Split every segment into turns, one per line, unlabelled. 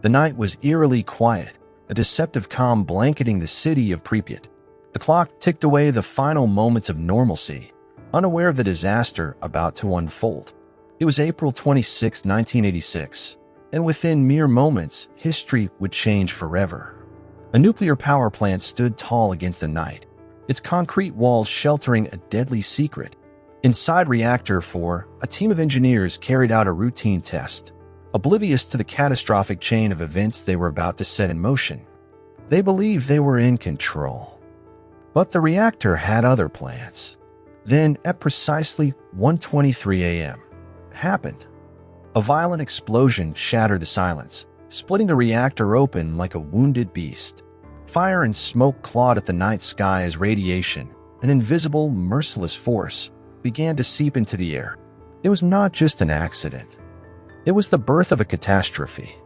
The night was eerily quiet, a deceptive calm blanketing the city of Pripyat. The clock ticked away the final moments of normalcy, unaware of the disaster about to unfold. It was April 26, 1986, and within mere moments, history would change forever. A nuclear power plant stood tall against the night, its concrete walls sheltering a deadly secret. Inside Reactor 4, a team of engineers carried out a routine test, oblivious to the catastrophic chain of events they were about to set in motion. They believed they were in control. But the reactor had other plans. Then, at precisely 1:23 a.m., happened. A violent explosion shattered the silence, splitting the reactor open like a wounded beast. Fire and smoke clawed at the night sky as radiation, an invisible, merciless force, began to seep into the air. It was not just an accident. It was the birth of a catastrophe.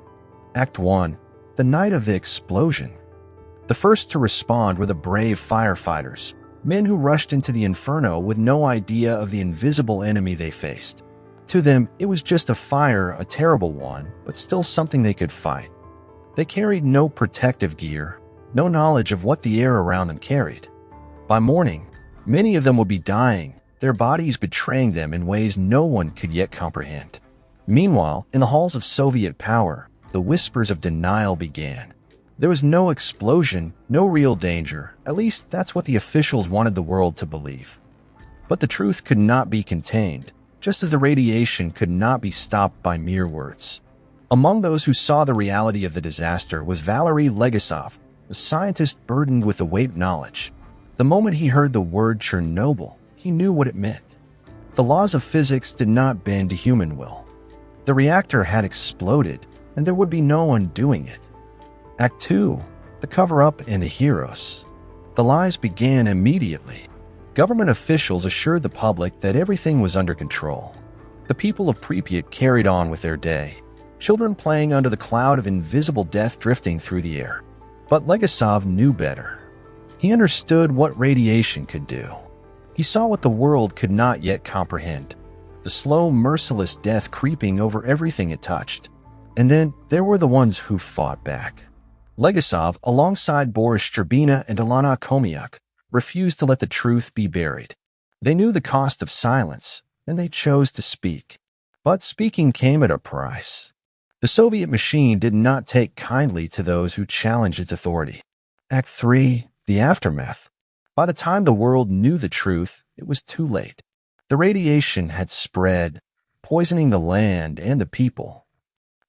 Act 1. The night of the explosion. The first to respond were the brave firefighters, men who rushed into the inferno with no idea of the invisible enemy they faced. To them, it was just a fire, a terrible one, but still something they could fight. They carried no protective gear, no knowledge of what the air around them carried. By morning, many of them would be dying, their bodies betraying them in ways no one could yet comprehend. Meanwhile, in the halls of Soviet power, the whispers of denial began. There was no explosion, no real danger. At least that's what the officials wanted the world to believe. But the truth could not be contained, just as the radiation could not be stopped by mere words. Among those who saw the reality of the disaster was Valery Legasov, a scientist burdened with the weight of knowledge. The moment he heard the word Chernobyl, he knew what it meant. The laws of physics did not bend to human will. The reactor had exploded, and there would be no undoing it. Act 2. The cover-up and the heroes. The lies began immediately. Government officials assured the public that everything was under control. The people of Pripyat carried on with their day, children playing under the cloud of invisible death drifting through the air. But Legasov knew better. He understood what radiation could do. He saw what the world could not yet comprehend. The slow, merciless death creeping over everything it touched. And then there were the ones who fought back. Legasov, alongside Boris Sherbina and Ilana Khomiuk, refused to let the truth be buried. They knew the cost of silence, and they chose to speak. But speaking came at a price. The Soviet machine did not take kindly to those who challenged its authority. Act 3. The aftermath. By the time the world knew the truth, it was too late. The radiation had spread, poisoning the land and the people.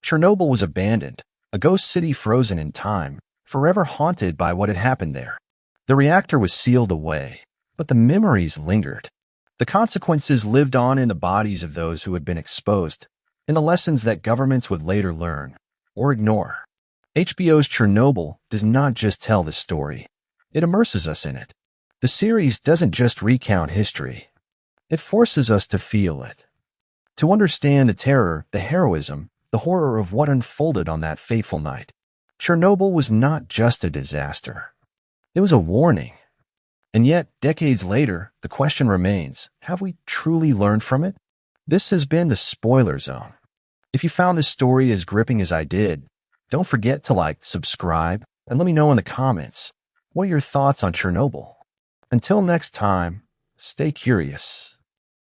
Chernobyl was abandoned, a ghost city frozen in time, forever haunted by what had happened there. The reactor was sealed away, but the memories lingered. The consequences lived on in the bodies of those who had been exposed, in the lessons that governments would later learn or ignore. HBO's Chernobyl does not just tell the story, it immerses us in it. The series doesn't just recount history, it forces us to feel it, to understand the terror, the heroism, the horror of what unfolded on that fateful night. Chernobyl was not just a disaster. It was a warning. And yet, decades later, the question remains, have we truly learned from it? This has been the Spoiler Zone. If you found this story as gripping as I did, don't forget to like, subscribe, and let me know in the comments, what are your thoughts on Chernobyl? Until next time, stay curious.